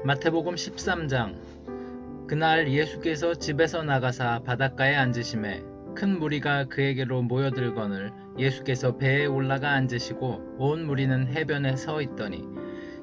마태복음 13장. 그날 예수께서 집에서 나가사 바닷가에 앉으심에 큰 무리가 그에게로 모여들거늘 예수께서 배에 올라가 앉으시고 온 무리는 해변에 서 있더니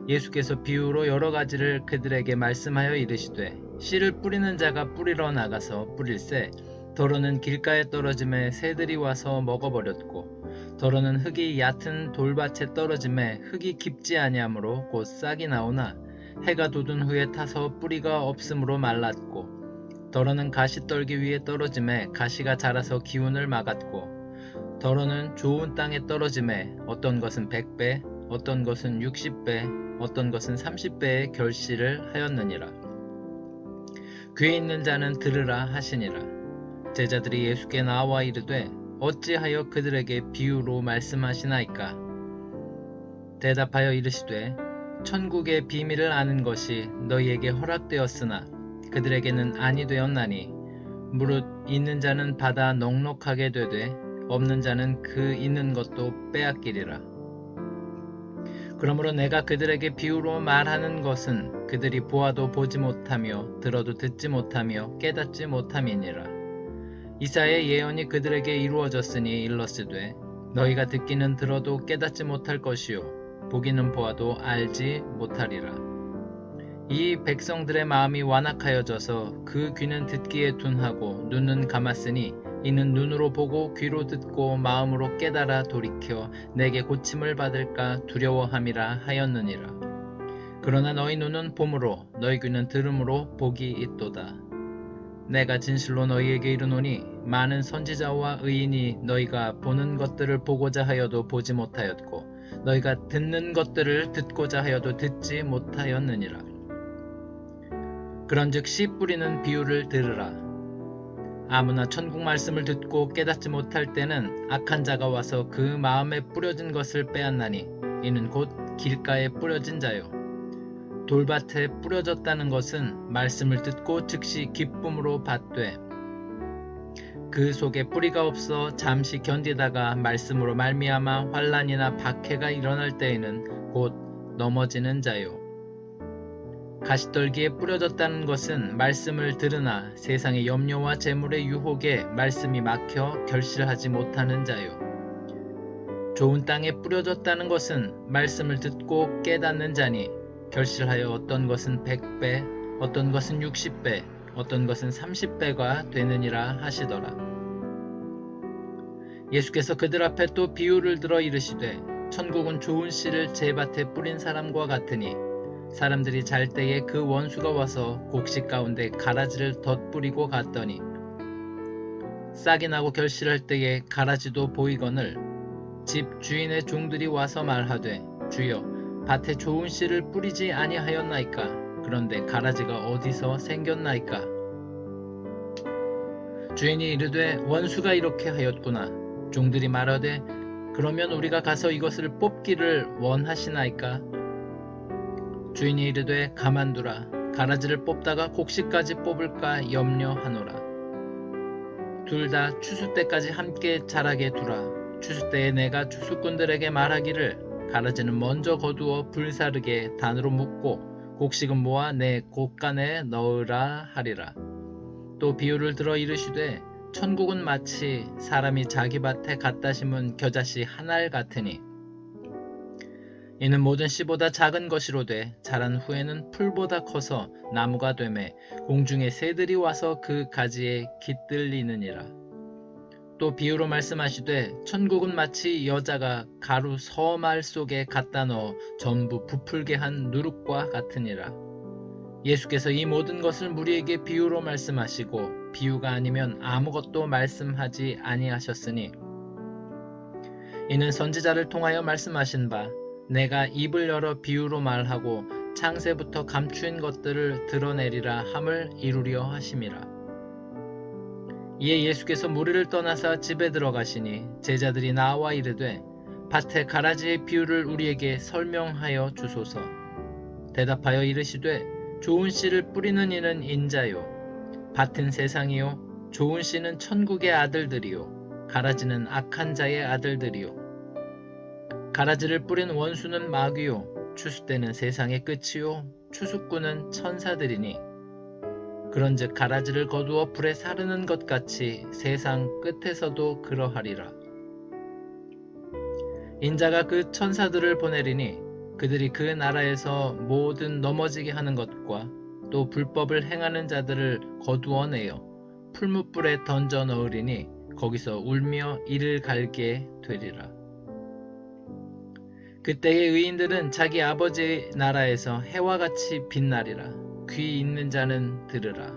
예수께서 비유로 여러 가지를 그들에게 말씀하여 이르시되, 씨를 뿌리는 자가 뿌리러 나가서 뿌릴새 더러는 길가에 떨어짐에 새들이 와서 먹어버렸고, 더러는 흙이 얕은 돌밭에 떨어짐에 흙이 깊지 아니하므로 곧 싹이 나오나 해가 돋은 후에 타서 뿌리가 없으므로 말랐고, 더러는 가시떨기 위에 떨어짐에 가시가 자라서 기운을 막았고, 더러는 좋은 땅에 떨어짐에 어떤 것은 100배, 어떤 것은 60배, 어떤 것은 30배의 결실을 하였느니라. 귀에 있는 자는 들으라 하시니라. 제자들이 예수께 나와 이르되, 어찌하여 그들에게 비유로 말씀하시나이까? 대답하여 이르시되, 천국의 비밀을 아는 것이 너희에게 허락되었으나 그들에게는 아니 되었나니, 무릇 있는 자는 받아 넉넉하게 되되 없는 자는 그 있는 것도 빼앗기리라. 그러므로 내가 그들에게 비유로 말하는 것은 그들이 보아도 보지 못하며 들어도 듣지 못하며 깨닫지 못함이니라. 이사야의 예언이 그들에게 이루어졌으니 일렀으되, 너희가 듣기는 들어도 깨닫지 못할 것이요 보기는 보아도 알지 못하리라. 이 백성들의 마음이 완악하여져서 그 귀는 듣기에 둔하고 눈은 감았으니, 이는 눈으로 보고 귀로 듣고 마음으로 깨달아 돌이켜 내게 고침을 받을까 두려워함이라 하였느니라. 그러나 너희 눈은 봄으로 너희 귀는 들음으로 복이 있도다. 내가 진실로 너희에게 이르노니, 많은 선지자와 의인이 너희가 보는 것들을 보고자 하여도 보지 못하였고, 너희가 듣는 것들을 듣고자 하여도 듣지 못하였느니라. 그런즉 씨 뿌리는 비유를 들으라. 아무나 천국 말씀을 듣고 깨닫지 못할 때는 악한 자가 와서 그 마음에 뿌려진 것을 빼앗나니, 이는 곧 길가에 뿌려진 자요. 돌밭에 뿌려졌다는 것은 말씀을 듣고 즉시 기쁨으로 받되, 그 속에 뿌리가 없어 잠시 견디다가 말씀으로 말미암아 환난이나 박해가 일어날 때에는 곧 넘어지는 자요. 가시떨기에 뿌려졌다는 것은 말씀을 들으나 세상의 염려와 재물의 유혹에 말씀이 막혀 결실하지 못하는 자요. 좋은 땅에 뿌려졌다는 것은 말씀을 듣고 깨닫는 자니, 결실하여 어떤 것은 100배, 어떤 것은 60배, 어떤 것은 30배가 되느니라 하시더라. 예수께서 그들 앞에 또 비유를 들어 이르시되, 천국은 좋은 씨를 제 밭에 뿌린 사람과 같으니, 사람들이 잘 때에 그 원수가 와서 곡식 가운데 가라지를 덧뿌리고 갔더니, 싹이 나고 결실할 때에 가라지도 보이거늘 집 주인의 종들이 와서 말하되, 주여, 밭에 좋은 씨를 뿌리지 아니하였나이까? 그런데 가라지가 어디서 생겼나이까? 주인이 이르되, 원수가 이렇게 하였구나. 종들이 말하되, 그러면 우리가 가서 이것을 뽑기를 원하시나이까? 주인이 이르되, 가만두라. 가라지를 뽑다가 곡식까지 뽑을까 염려하노라. 둘 다 추수 때까지 함께 자라게 두라. 추수 때에 내가 추수꾼들에게 말하기를, 가라지는 먼저 거두어 불사르게 단으로 묶고 곡식은 모아 내 곳간에 넣으라 하리라. 또 비유를 들어 이르시되, 천국은 마치 사람이 자기 밭에 갖다 심은 겨자씨 한 알 같으니, 이는 모든 씨보다 작은 것이로되 자란 후에는 풀보다 커서 나무가 되매 공중의 새들이 와서 그 가지에 깃들리느니라. 또 비유로 말씀하시되, 천국은 마치 여자가 가루 서말 속에 갖다 넣어 전부 부풀게 한 누룩과 같으니라. 예수께서 이 모든 것을 무리에게 비유로 말씀하시고, 비유가 아니면 아무것도 말씀하지 아니하셨으니, 이는 선지자를 통하여 말씀하신 바, 내가 입을 열어 비유로 말하고 창세부터 감추인 것들을 드러내리라 함을 이루려 하심이라. 이에 예수께서 무리를 떠나사 집에 들어가시니 제자들이 나와 이르되, 밭에 가라지의 비유를 우리에게 설명하여 주소서. 대답하여 이르시되, 좋은 씨를 뿌리는 이는 인자요, 밭은 세상이요, 좋은 씨는 천국의 아들들이요, 가라지는 악한 자의 아들들이요. 가라지를 뿌린 원수는 마귀요, 추수 때는 세상의 끝이요, 추수꾼은 천사들이니 그런즉 가라지를 거두어 불에 사르는 것 같이 세상 끝에서도 그러하리라. 인자가 그 천사들을 보내리니 그들이 그 나라에서 모든 넘어지게 하는 것과 또 불법을 행하는 자들을 거두어내어 풀무불에 던져 넣으리니 거기서 울며 이를 갈게 되리라. 그때의 의인들은 자기 아버지의 나라에서 해와 같이 빛나리라. 귀 있는 자는 들으라.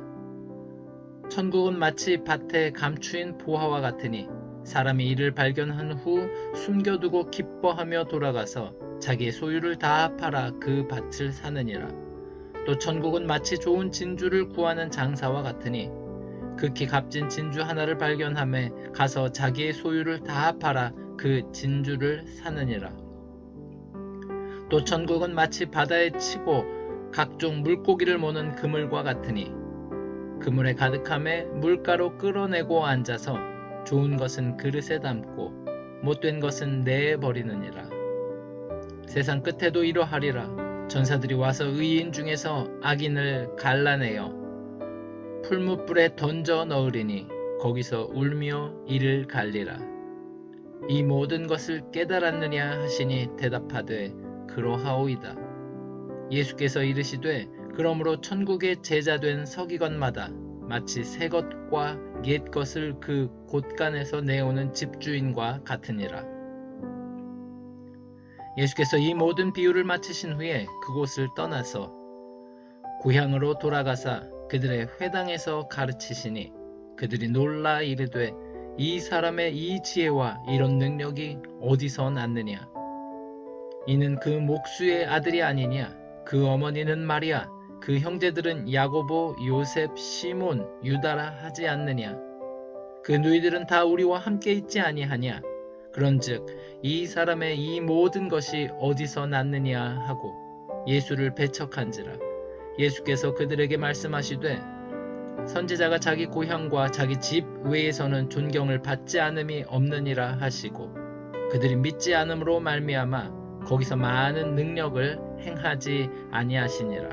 천국은 마치 밭에 감추인 보화와 같으니 사람이 이를 발견한 후 숨겨두고 기뻐하며 돌아가서 자기의 소유를 다 팔아 그 밭을 사느니라. 또 천국은 마치 좋은 진주를 구하는 장사와 같으니 극히 값진 진주 하나를 발견하며 가서 자기의 소유를 다 팔아 그 진주를 사느니라. 또 천국은 마치 바다에 치고 각종 물고기를 모는 그물과 같으니 그물에 가득함에 물가로 끌어내고 앉아서 좋은 것은 그릇에 담고 못된 것은 내버리느니라. 세상 끝에도 이러하리라. 전사들이 와서 의인 중에서 악인을 갈라내어 풀무불에 던져 넣으리니 거기서 울며 이를 갈리라. 이 모든 것을 깨달았느냐 하시니 대답하되 그러하오이다. 예수께서 이르시되 그러므로 천국의 제자된 서기관마다 마치 새 것과 옛 것을 그 곳간에서 내오는 집주인과 같으니라. 예수께서 이 모든 비유를 마치신 후에 그곳을 떠나서 고향으로 돌아가사 그들의 회당에서 가르치시니 그들이 놀라 이르되 이 사람의 이 지혜와 이런 능력이 어디서 났느냐? 이는 그 목수의 아들이 아니냐? 그 어머니는 마리아, 그 형제들은 야고보, 요셉, 시몬, 유다라 하지 않느냐? 그 누이들은 다 우리와 함께 있지 아니하냐? 그런즉 이 사람의 이 모든 것이 어디서 났느냐 하고 예수를 배척한지라. 예수께서 그들에게 말씀하시되 선지자가 자기 고향과 자기 집 외에서는 존경을 받지 않음이 없느니라 하시고 그들이 믿지 않음으로 말미암아 거기서 많은 능력을 행하지 아니하시니라.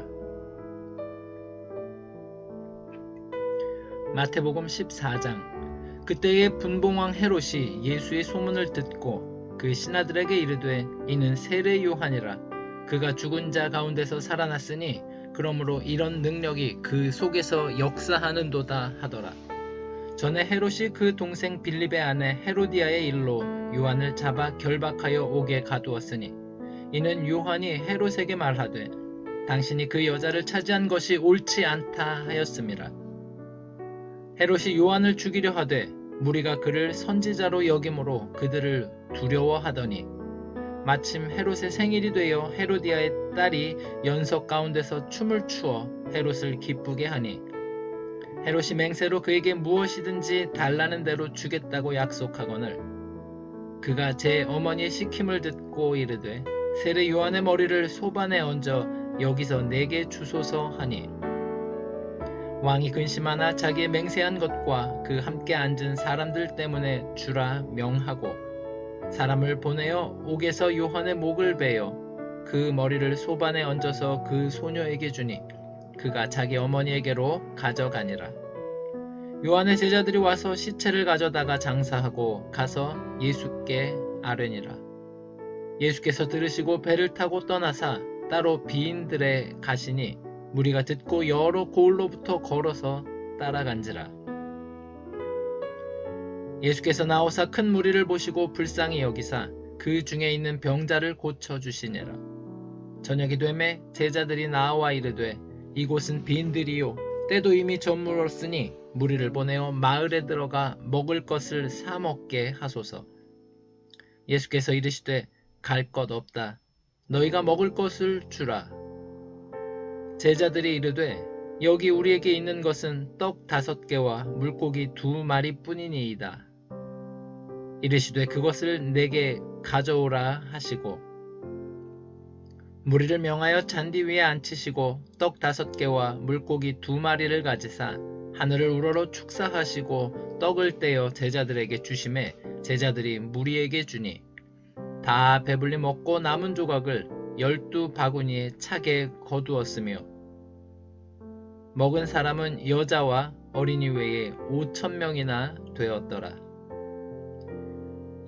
마태복음 14장. 그때의 분봉왕 헤롯이 예수의 소문을 듣고 그 신하들에게 이르되 이는 세례 요한이라. 그가 죽은 자 가운데서 살아났으니 그러므로 이런 능력이 그 속에서 역사하는도다 하더라. 전에 헤롯이 그 동생 빌립의 아내 헤로디아의 일로 요한을 잡아 결박하여 옥에 가두었으니 이는 요한이 헤롯에게 말하되 당신이 그 여자를 차지한 것이 옳지 않다 하였음이라. 헤롯이 요한을 죽이려 하되 무리가 그를 선지자로 여김으로 그들을 두려워하더니 마침 헤롯의 생일이 되어 헤로디아의 딸이 연석 가운데서 춤을 추어 헤롯을 기쁘게 하니 헤롯이 맹세로 그에게 무엇이든지 달라는 대로 주겠다고 약속하거늘 그가 제 어머니의 시킴을 듣고 이르되 세례 요한의 머리를 소반에 얹어 여기서 내게 주소서 하니 왕이 근심하나 자기의 맹세한 것과 그 함께 앉은 사람들 때문에 주라 명하고 사람을 보내어 옥에서 요한의 목을 베어 그 머리를 소반에 얹어서 그 소녀에게 주니 그가 자기 어머니에게로 가져가니라. 요한의 제자들이 와서 시체를 가져다가 장사하고 가서 예수께 아뢰니라. 예수께서 들으시고 배를 타고 떠나사 따로 비인들에 가시니 무리가 듣고 여러 고을로부터 걸어서 따라간지라. 예수께서 나오사 큰 무리를 보시고 불쌍히 여기사 그 중에 있는 병자를 고쳐주시니라. 저녁이 되매 제자들이 나와 이르되 이곳은 빈들이요 때도 이미 저물었으니 무리를 보내어 마을에 들어가 먹을 것을 사 먹게 하소서. 예수께서 이르시되 갈 것 없다. 너희가 먹을 것을 주라. 제자들이 이르되 여기 우리에게 있는 것은 떡 5개와 물고기 2마리 뿐이니이다. 이르시되 그것을 내게 가져오라 하시고 무리를 명하여 잔디 위에 앉히시고 떡 5개와 물고기 2마리를 가지사 하늘을 우러러 축사하시고 떡을 떼어 제자들에게 주시매 제자들이 무리에게 주니 다 배불리 먹고 남은 조각을 12바구니에 차게 거두었으며 먹은 사람은 여자와 어린이 외에 5,000명이나 되었더라.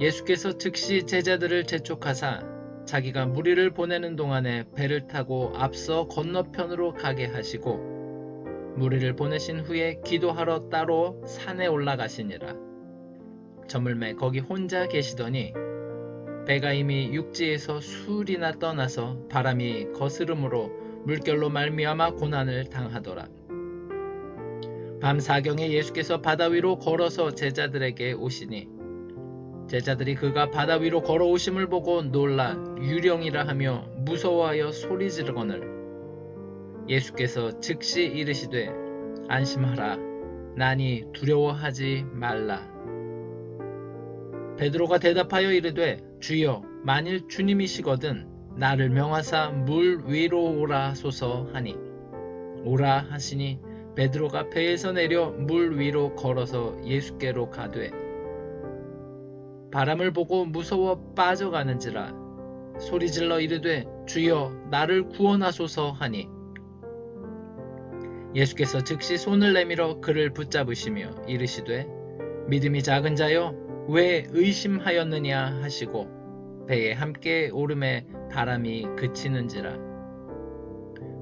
예수께서 즉시 제자들을 재촉하사 자기가 무리를 보내는 동안에 배를 타고 앞서 건너편으로 가게 하시고 무리를 보내신 후에 기도하러 따로 산에 올라가시니라. 저물매 거기 혼자 계시더니 배가 이미 육지에서 수리나 떠나서 바람이 거스름으로 물결로 말미암아 고난을 당하더라. 밤 사경에 예수께서 바다 위로 걸어서 제자들에게 오시니 제자들이 그가 바다 위로 걸어오심을 보고 놀라 유령이라 하며 무서워하여 소리 지르거늘 예수께서 즉시 이르시되 안심하라 나니 두려워하지 말라. 베드로가 대답하여 이르되 주여 만일 주님이시거든 나를 명하사 물 위로 오라 하소서 하니 오라 하시니 베드로가 배에서 내려 물 위로 걸어서 예수께로 가되 바람을 보고 무서워 빠져가는지라 소리질러 이르되 주여 나를 구원하소서 하니 예수께서 즉시 손을 내밀어 그를 붙잡으시며 이르시되 믿음이 작은 자여 왜 의심하였느냐 하시고 배에 함께 오름에 바람이 그치는지라.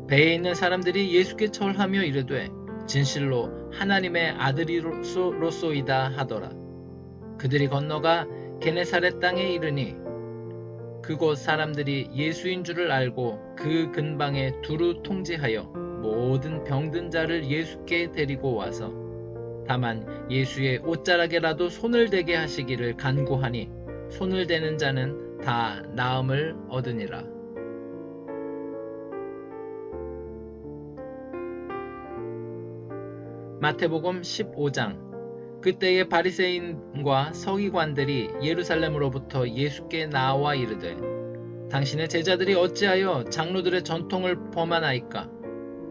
배에 있는 사람들이 예수께 절하며 이르되 진실로 하나님의 아들이로소이다 하더라. 그들이 건너가 게네사렛 땅에 이르니 그곳 사람들이 예수인 줄을 알고 그 근방에 두루 통지하여 모든 병든 자를 예수께 데리고 와서 다만 예수의 옷자락에라도 손을 대게 하시기를 간구하니 손을 대는 자는 다 나음을 얻으니라. 마태복음 15장. 그때의 바리새인과 서기관들이 예루살렘으로부터 예수께 나와 이르되 당신의 제자들이 어찌하여 장로들의 전통을 범하나이까?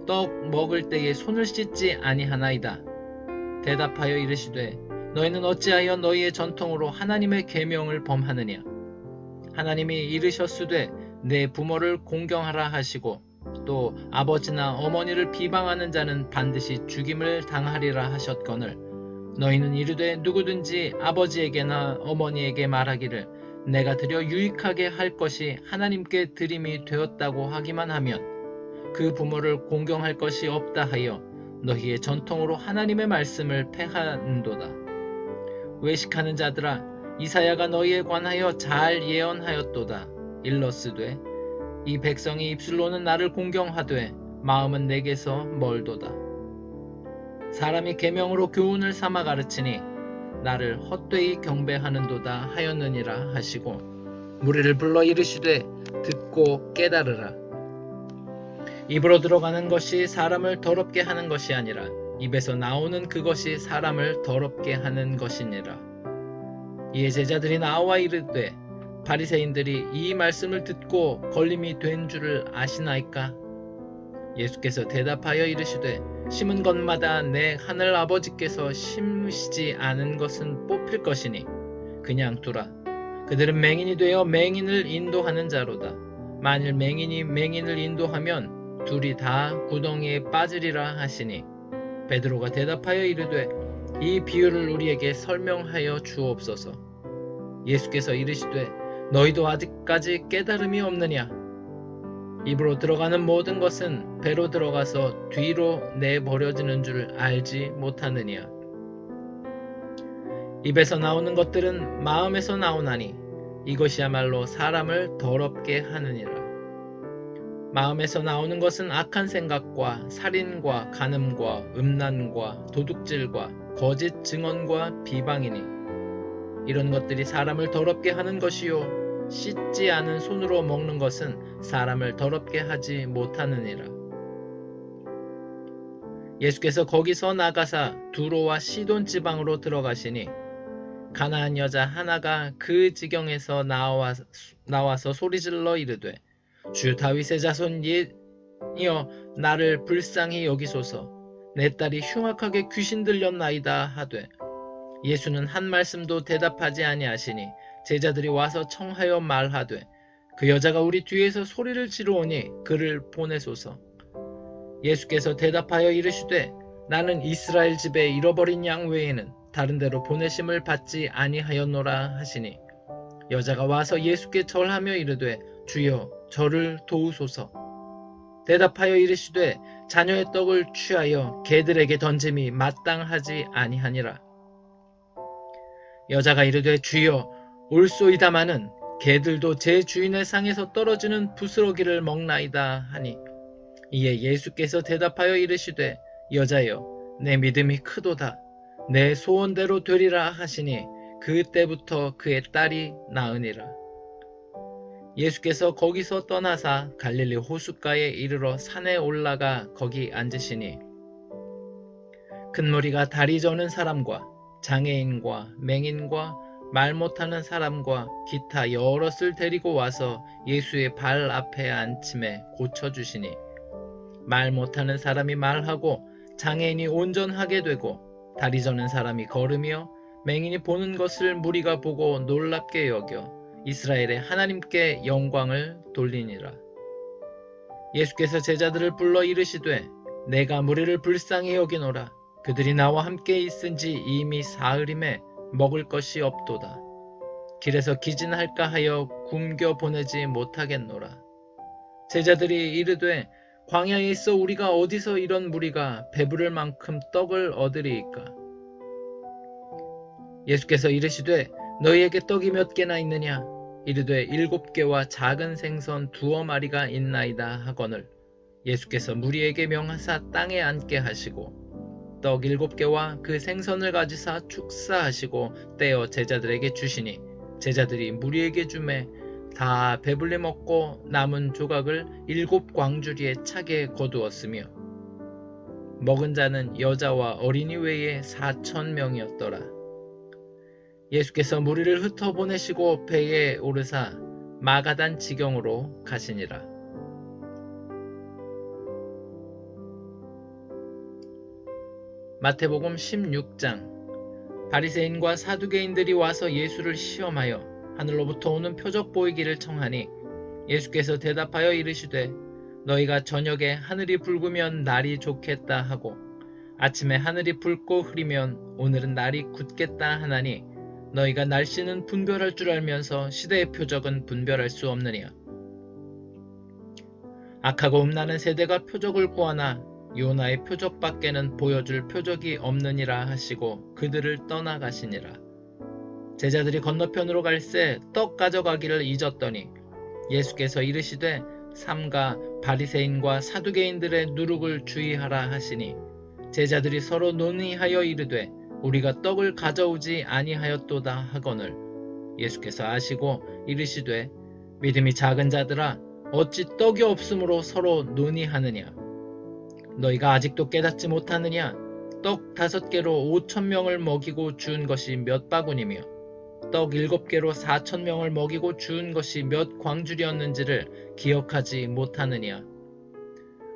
떡 먹을 때에 손을 씻지 아니하나이다. 대답하여 이르시되 너희는 어찌하여 너희의 전통으로 하나님의 계명을 범하느냐? 하나님이 이르셨으되 내 부모를 공경하라 하시고 또 아버지나 어머니를 비방하는 자는 반드시 죽임을 당하리라 하셨거늘 너희는 이르되 누구든지 아버지에게나 어머니에게 말하기를 내가 드려 유익하게 할 것이 하나님께 드림이 되었다고 하기만 하면 그 부모를 공경할 것이 없다 하여 너희의 전통으로 하나님의 말씀을 폐하는도다. 외식하는 자들아 이사야가 너희에 관하여 잘 예언하였도다. 일러스되 이 백성이 입술로는 나를 공경하되 마음은 내게서 멀도다. 사람이 계명으로 교훈을 삼아 가르치니 나를 헛되이 경배하는도다 하였느니라 하시고 무리를 불러 이르시되 듣고 깨달으라. 입으로 들어가는 것이 사람을 더럽게 하는 것이 아니라 입에서 나오는 그것이 사람을 더럽게 하는 것이니라. 이에 제자들이 나와 이르되 바리새인들이 이 말씀을 듣고 걸림이 된 줄을 아시나이까? 예수께서 대답하여 이르시되 심은 것마다 내 하늘 아버지께서 심으시지 않은 것은 뽑힐 것이니 그냥 두라. 그들은 맹인이 되어 맹인을 인도하는 자로다. 만일 맹인이 맹인을 인도하면 둘이 다 구덩이에 빠지리라 하시니 베드로가 대답하여 이르되 이 비유를 우리에게 설명하여 주옵소서. 예수께서 이르시되 너희도 아직까지 깨달음이 없느냐? 입으로 들어가는 모든 것은 배로 들어가서 뒤로 내버려지는 줄 알지 못하느냐? 입에서 나오는 것들은 마음에서 나오나니 이것이야말로 사람을 더럽게 하느니라. 마음에서 나오는 것은 악한 생각과 살인과 간음과 음란과 도둑질과 거짓 증언과 비방이니 이런 것들이 사람을 더럽게 하는 것이요 씻지 않은 손으로 먹는 것은 사람을 더럽게 하지 못하느니라. 예수께서 거기서 나가사 두로와 시돈 지방으로 들어가시니 가나안 여자 하나가 그 지경에서 나와서 소리질러 이르되 주 다윗의 자손이여 나를 불쌍히 여기소서. 내 딸이 흉악하게 귀신 들렸나이다 하되 예수는 한 말씀도 대답하지 아니하시니 제자들이 와서 청하여 말하되 그 여자가 우리 뒤에서 소리를 지르오니 그를 보내소서. 예수께서 대답하여 이르시되 나는 이스라엘 집에 잃어버린 양 외에는 다른 데로 보내심을 받지 아니하였노라 하시니 여자가 와서 예수께 절하며 이르되 주여 저를 도우소서. 대답하여 이르시되 자녀의 떡을 취하여 개들에게 던짐이 마땅하지 아니하니라. 여자가 이르되 주여 올소이다마는 개들도 제 주인의 상에서 떨어지는 부스러기를 먹나이다 하니 이에 예수께서 대답하여 이르시되 여자여 내 믿음이 크도다. 내 소원대로 되리라 하시니 그때부터 그의 딸이 나으니라. 예수께서 거기서 떠나사 갈릴리 호숫가에 이르러 산에 올라가 거기 앉으시니 큰 무리가 다리 저는 사람과 장애인과 맹인과 말 못하는 사람과 기타 여럿을 데리고 와서 예수의 발 앞에 앉힘에 고쳐주시니 말 못하는 사람이 말하고 장애인이 온전하게 되고 다리 저는 사람이 걸으며 맹인이 보는 것을 무리가 보고 놀랍게 여겨 이스라엘의 하나님께 영광을 돌리니라. 예수께서 제자들을 불러 이르시되 내가 무리를 불쌍히 여기노라. 그들이 나와 함께 있은지 이미 사흘임에 먹을 것이 없도다. 길에서 기진할까 하여 굶겨 보내지 못하겠노라. 제자들이 이르되 광야에 있어 우리가 어디서 이런 무리가 배부를 만큼 떡을 얻으리이까. 예수께서 이르시되 너희에게 떡이 몇 개나 있느냐. 이르되 7개와 작은 생선 2마리가 있나이다 하거늘 예수께서 무리에게 명하사 땅에 앉게 하시고 떡 7개와 그 생선을 가지사 축사하시고 떼어 제자들에게 주시니 제자들이 무리에게 주매 다 배불리 먹고 남은 조각을 7광주리에 차게 거두었으며 먹은 자는 여자와 어린이 외에 4,000명이었더라. 예수께서 무리를 흩어보내시고 배에 오르사 마가단 지경으로 가시니라. 마태복음 16장. 바리새인과 사두개인들이 와서 예수를 시험하여 하늘로부터 오는 표적 보이기를 청하니 예수께서 대답하여 이르시되 너희가 저녁에 하늘이 붉으면 날이 좋겠다 하고 아침에 하늘이 붉고 흐리면 오늘은 날이 굳겠다 하나니 너희가 날씨는 분별할 줄 알면서 시대의 표적은 분별할 수 없느냐. 악하고 음란한 세대가 표적을 구하나 요나의 표적밖에는 보여줄 표적이 없느니라 하시고 그들을 떠나가시니라. 제자들이 건너편으로 갈새 떡 가져가기를 잊었더니 예수께서 이르시되 삼가 바리새인과 사두개인들의 누룩을 주의하라 하시니 제자들이 서로 논의하여 이르되 우리가 떡을 가져오지 아니하였도다 하거늘 예수께서 아시고 이르시되 믿음이 작은 자들아 어찌 떡이 없으므로 서로 논의하느냐. 너희가 아직도 깨닫지 못하느냐. 떡 5개로 5,000명을 먹이고 주운 것이 몇 바구니며 떡 7개로 4,000명을 먹이고 주운 것이 몇 광주리였는지를 기억하지 못하느냐.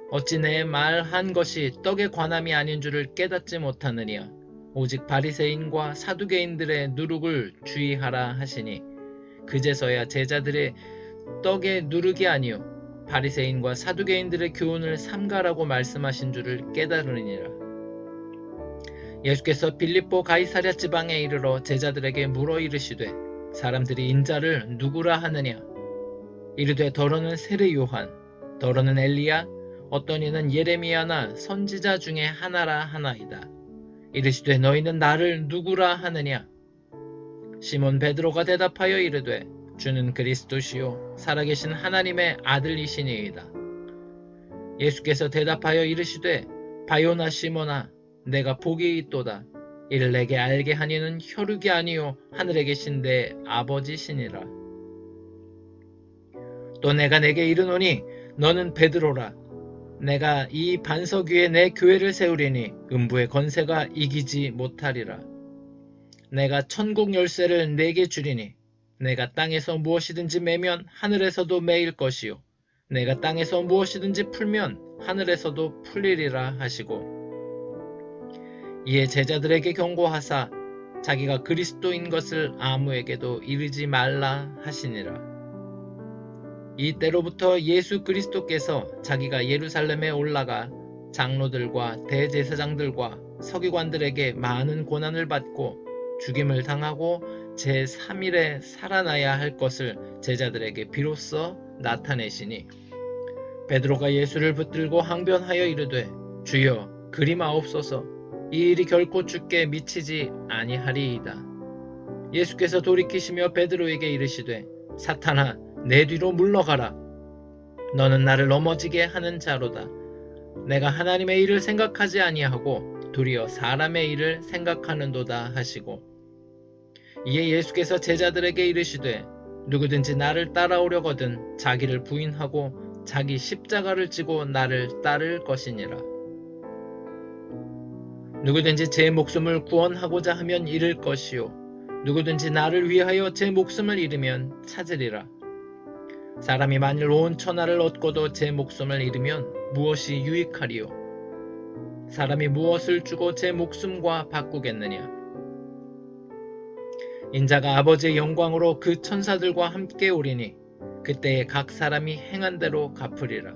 어찌 내 말 한 것이 떡에 관함이 아닌 줄을 깨닫지 못하느냐. 오직 바리새인과 사두개인들의 누룩을 주의하라 하시니 그제서야 제자들의 떡의 누룩이 아니요 바리새인과 사두개인들의 교훈을 삼가라고 말씀하신 줄을 깨달으니라. 예수께서 빌립보 가이사랴 지방에 이르러 제자들에게 물어 이르시되 사람들이 인자를 누구라 하느냐. 이르되 더러는 세례 요한, 더러는 엘리야, 어떤 이는 예레미야나 선지자 중에 하나라 하나이다. 이르시되 너희는 나를 누구라 하느냐. 시몬 베드로가 대답하여 이르되 주는 그리스도시요 살아계신 하나님의 아들이시니이다. 예수께서 대답하여 이르시되 바요나 시몬아 내가 복이 있도다. 이를 내게 알게 하니는 혈육이 아니요 하늘에 계신 내 아버지시니라. 또 내가 내게 이르노니 너는 베드로라. 내가 이 반석 위에 내 교회를 세우리니 음부의 권세가 이기지 못하리라. 내가 천국 열쇠를 내게 주리니 내가 땅에서 무엇이든지 매면 하늘에서도 매일 것이요 내가 땅에서 무엇이든지 풀면 하늘에서도 풀리리라 하시고 이에 제자들에게 경고하사 자기가 그리스도인 것을 아무에게도 이르지 말라 하시니라. 이때로부터 예수 그리스도께서 자기가 예루살렘에 올라가 장로들과 대제사장들과 서기관들에게 많은 고난을 받고 죽임을 당하고 제3일에 살아나야 할 것을 제자들에게 비로소 나타내시니 베드로가 예수를 붙들고 항변하여 이르되 주여 그리 마옵소서 이 일이 결코 주께 미치지 아니하리이다. 예수께서 돌이키시며 베드로에게 이르시되 사탄아 내 뒤로 물러가라. 너는 나를 넘어지게 하는 자로다. 내가 하나님의 일을 생각하지 아니하고 도리어 사람의 일을 생각하는도다 하시고 이에 예수께서 제자들에게 이르시되 누구든지 나를 따라오려거든 자기를 부인하고 자기 십자가를 지고 나를 따를 것이니라. 누구든지 제 목숨을 구원하고자 하면 잃을 것이요 누구든지 나를 위하여 제 목숨을 잃으면 찾으리라. 사람이 만일 온 천하를 얻고도 제 목숨을 잃으면 무엇이 유익하리요? 사람이 무엇을 주고 제 목숨과 바꾸겠느냐? 인자가 아버지의 영광으로 그 천사들과 함께 오리니 그때에 각 사람이 행한 대로 갚으리라.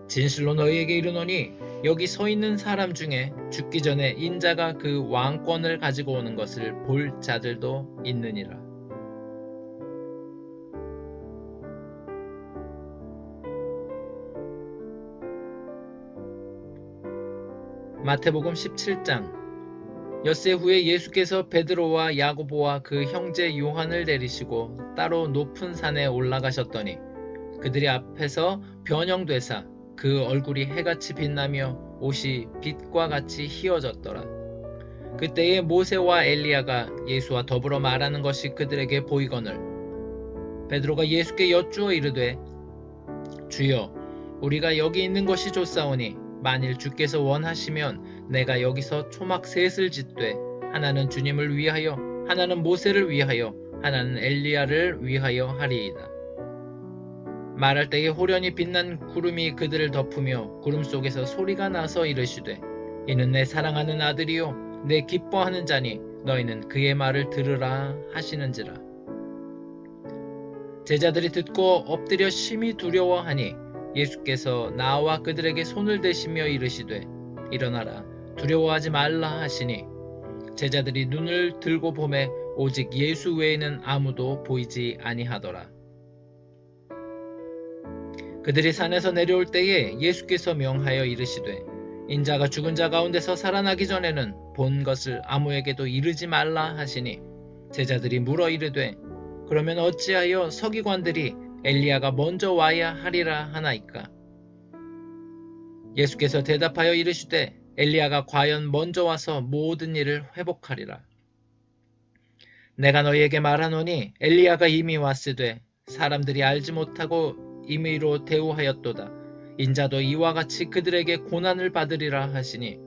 진실로 너희에게 이르노니 여기 서 있는 사람 중에 죽기 전에 인자가 그 왕권을 가지고 오는 것을 볼 자들도 있느니라. 마태복음 17장. 엿새 후에 예수께서 베드로와 야고보와 그 형제 요한을 내리시고 따로 높은 산에 올라가셨더니 그들이 앞에서 변형되사 그 얼굴이 해같이 빛나며 옷이 빛과 같이 희어졌더라. 그때에 모세와 엘리야가 예수와 더불어 말하는 것이 그들에게 보이거늘 베드로가 예수께 여쭈어 이르되 주여 우리가 여기 있는 것이 좋사오니 만일 주께서 원하시면 내가 여기서 초막 셋을 짓되 하나는 주님을 위하여 하나는 모세를 위하여 하나는 엘리야를 위하여 하리이다. 말할 때에 호련히 빛난 구름이 그들을 덮으며 구름 속에서 소리가 나서 이르시되 이는 내 사랑하는 아들이요 내 기뻐하는 자니 너희는 그의 말을 들으라 하시는지라. 제자들이 듣고 엎드려 심히 두려워하니 예수께서 나와 그들에게 손을 대시며 이르시되 일어나라 두려워하지 말라 하시니 제자들이 눈을 들고 보매 오직 예수 외에는 아무도 보이지 아니하더라. 그들이 산에서 내려올 때에 예수께서 명하여 이르시되 인자가 죽은 자 가운데서 살아나기 전에는 본 것을 아무에게도 이르지 말라 하시니 제자들이 물어 이르되 그러면 어찌하여 서기관들이 엘리야가 먼저 와야 하리라 하나이까? 예수께서 대답하여 이르시되 엘리야가 과연 먼저 와서 모든 일을 회복하리라. 내가 너희에게 말하노니 엘리야가 이미 왔으되 사람들이 알지 못하고 임의로 대우하였도다. 인자도 이와 같이 그들에게 고난을 받으리라 하시니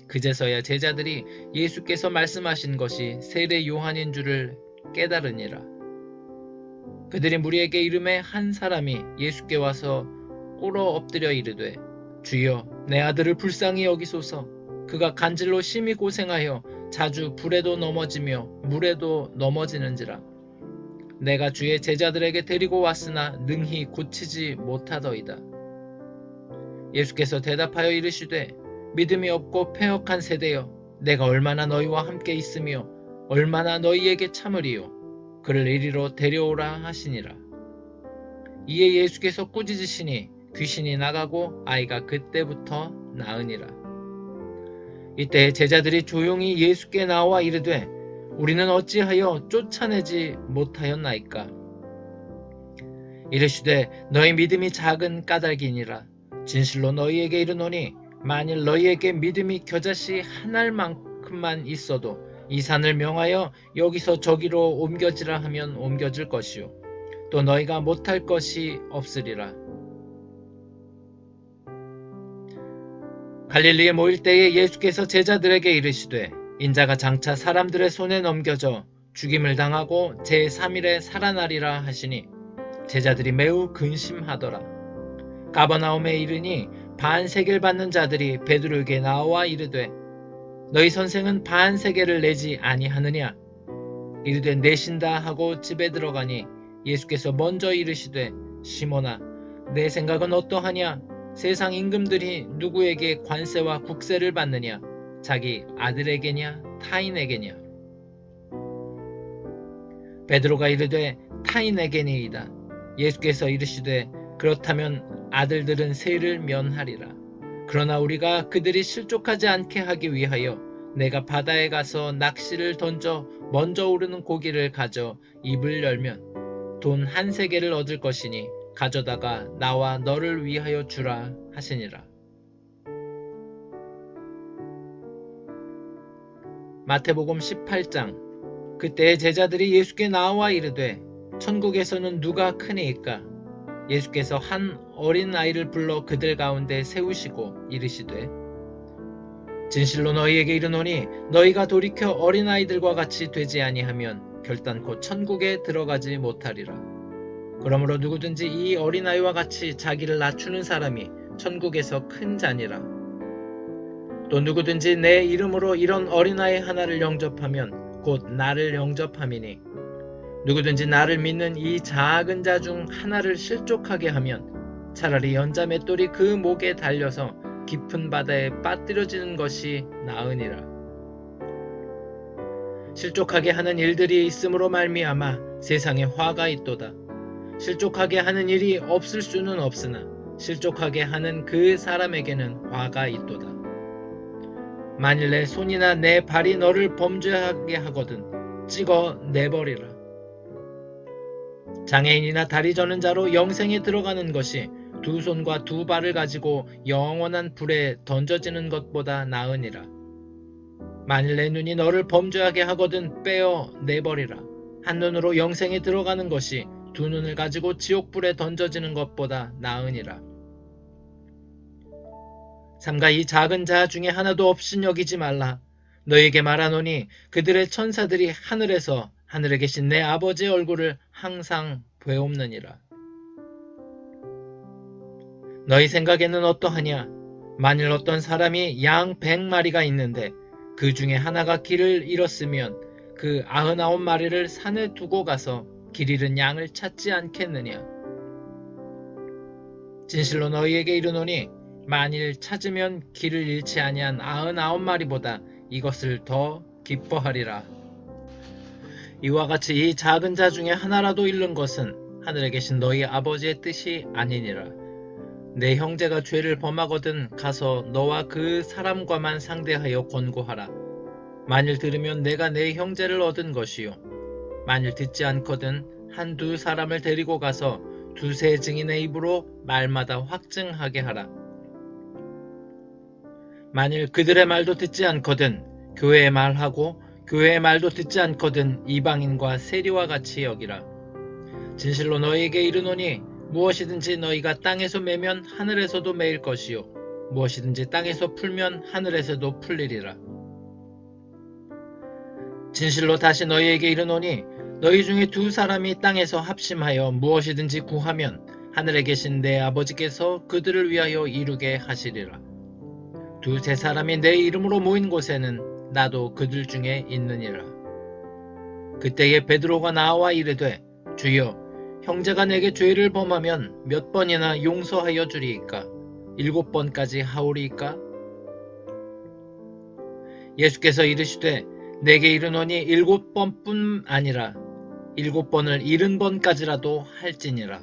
그제서야 제자들이 예수께서 말씀하신 것이 세례 요한인 줄을 깨달으니라. 그들이 무리에게 이르매 한 사람이 예수께 와서 꿇어 엎드려 이르되 주여 내 아들을 불쌍히 여기소서. 그가 간질로 심히 고생하여 자주 불에도 넘어지며 물에도 넘어지는지라. 내가 주의 제자들에게 데리고 왔으나 능히 고치지 못하더이다. 예수께서 대답하여 이르시되 믿음이 없고 패역한 세대여 내가 얼마나 너희와 함께 있으며 얼마나 너희에게 참으리요. 그를 이리로 데려오라 하시니라. 이에 예수께서 꾸짖으시니 귀신이 나가고 아이가 그때부터 나으니라. 이때 제자들이 조용히 예수께 나와 이르되 우리는 어찌하여 쫓아내지 못하였나이까? 이르시되 너희 믿음이 작은 까닭이니라. 진실로 너희에게 이르노니 만일 너희에게 믿음이 겨자씨 한 알만큼만 있어도 이 산을 명하여 여기서 저기로 옮겨지라 하면 옮겨질 것이요 또 너희가 못할 것이 없으리라. 갈릴리에 모일 때에 예수께서 제자들에게 이르시되 인자가 장차 사람들의 손에 넘겨져 죽임을 당하고 제3일에 살아나리라 하시니 제자들이 매우 근심하더라. 가버나움에 이르니 반세겔 받는 자들이 베드로에게 나와 이르되 너희 선생은 반세겔을 내지 아니하느냐? 이르되 내신다 하고 집에 들어가니 예수께서 먼저 이르시되 시몬아 내 생각은 어떠하냐? 세상 임금들이 누구에게 관세와 국세를 받느냐? 자기 아들에게냐 타인에게냐? 베드로가 이르되 타인에게니이다. 예수께서 이르시되 그렇다면 아들들은 세를 면하리라. 그러나 우리가 그들이 실족하지 않게 하기 위하여 내가 바다에 가서 낚시를 던져 먼저 오르는 고기를 가져 입을 열면 돈 1세겔을 얻을 것이니 가져다가 나와 너를 위하여 주라 하시니라. 마태복음 18장. 그때 제자들이 예수께 나와 이르되 천국에서는 누가 크니이까? 예수께서 한 어린 아이를 불러 그들 가운데 세우시고 이르시되 진실로 너희에게 이르노니 너희가 돌이켜 어린아이들과 같이 되지 아니하면 결단코 천국에 들어가지 못하리라. 그러므로 누구든지 이 어린아이와 같이 자기를 낮추는 사람이 천국에서 큰 자니라. 또 누구든지 내 이름으로 이런 어린아이 하나를 영접하면 곧 나를 영접함이니 누구든지 나를 믿는 이 작은 자 중 하나를 실족하게 하면 차라리 연자 맷돌이 그 목에 달려서 깊은 바다에 빠뜨려지는 것이 나으니라. 실족하게 하는 일들이 있음으로 말미암아 세상에 화가 있도다. 실족하게 하는 일이 없을 수는 없으나 실족하게 하는 그 사람에게는 화가 있도다. 만일 내 손이나 내 발이 너를 범죄하게 하거든 찍어 내버리라. 장애인이나 다리 저는 자로 영생에 들어가는 것이 두 손과 두 발을 가지고 영원한 불에 던져지는 것보다 나으니라. 만일 내 눈이 너를 범죄하게 하거든 빼어 내버리라. 한 눈으로 영생에 들어가는 것이 두 눈을 가지고 지옥불에 던져지는 것보다 나으니라. 삼가 이 작은 자 중에 하나도 없인 여기지 말라. 너에게 말하노니 그들의 천사들이 하늘에서 하늘에 계신 내 아버지의 얼굴을 항상 배옵느니라. 너희 생각에는 어떠하냐? 만일 어떤 사람이 양 100마리가 있는데 그 중에 하나가 길을 잃었으면 그 99마리를 산에 두고 가서 길 잃은 양을 찾지 않겠느냐? 진실로 너희에게 이르노니 만일 찾으면 길을 잃지 아니한 99마리보다 이것을 더 기뻐하리라. 이와 같이 이 작은 자 중에 하나라도 잃는 것은 하늘에 계신 너희 아버지의 뜻이 아니니라. 내 형제가 죄를 범하거든 가서 너와 그 사람과만 상대하여 권고하라. 만일 들으면 내가 내 형제를 얻은 것이요 만일 듣지 않거든 한두 사람을 데리고 가서 두세 증인의 입으로 말마다 확증하게 하라. 만일 그들의 말도 듣지 않거든 교회의 말하고 교회의 말도 듣지 않거든 이방인과 세리와 같이 여기라. 진실로 너희에게 이르노니 무엇이든지 너희가 땅에서 매면 하늘에서도 매일 것이요 무엇이든지 땅에서 풀면 하늘에서도 풀리리라. 진실로 다시 너희에게 이르노니 너희 중에 두 사람이 땅에서 합심하여 무엇이든지 구하면 하늘에 계신 내 아버지께서 그들을 위하여 이루게 하시리라. 두세 사람이 내 이름으로 모인 곳에는 나도 그들 중에 있느니라. 그때에 베드로가 나와 이르되 주여 형제가 내게 죄를 범하면 몇 번이나 용서하여 주리이까? 7번까지 하오리이까? 예수께서 이르시되 내게 이르노니 7번뿐 아니라 7번을 70번까지라도 할지니라.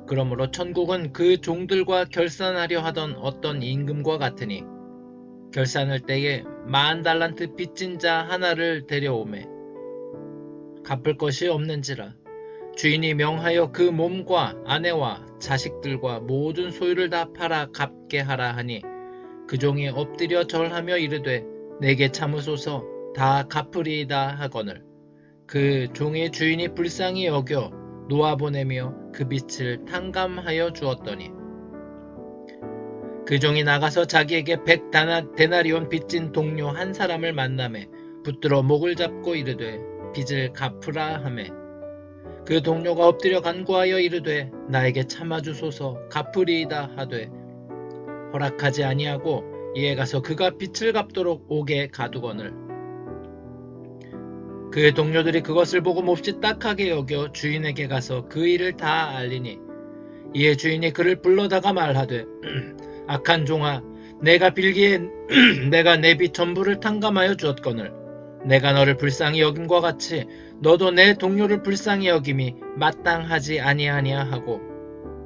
그러므로 천국은 그 종들과 결산하려 하던 어떤 임금과 같으니 결산할 때에 10,000달란트 빚진 자 하나를 데려오매 갚을 것이 없는지라. 주인이 명하여 그 몸과 아내와 자식들과 모든 소유를 다 팔아 갚게 하라 하니 그 종이 엎드려 절하며 이르되 내게 참으소서 다 갚으리이다 하거늘 그 종의 주인이 불쌍히 여겨 놓아보내며 그 빚을 탕감하여 주었더니 그 종이 나가서 자기에게 100데나리온 빚진 동료 한 사람을 만나매 붙들어 목을 잡고 이르되 빚을 갚으라 하매 그 동료가 엎드려 간구하여 이르되 나에게 참아주소서 갚으리이다 하되 허락하지 아니하고 이에 가서 그가 빚을 갚도록 옥에 가두거늘 그의 동료들이 그것을 보고 몹시 딱하게 여겨 주인에게 가서 그 일을 다 알리니 이에 주인이 그를 불러다가 말하되 악한 종아, 내가 빌기에 내가 내 빚 전부를 탕감하여 주었거늘 내가 너를 불쌍히 여김과 같이 너도 내 동료를 불쌍히 여김이 마땅하지 아니하냐 하고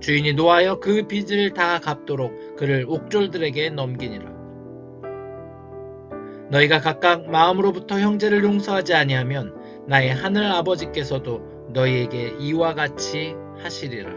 주인이 노하여 그 빚을 다 갚도록 그를 옥졸들에게 넘기니라. 너희가 각각 마음으로부터 형제를 용서하지 아니하면 나의 하늘 아버지께서도 너희에게 이와 같이 하시리라.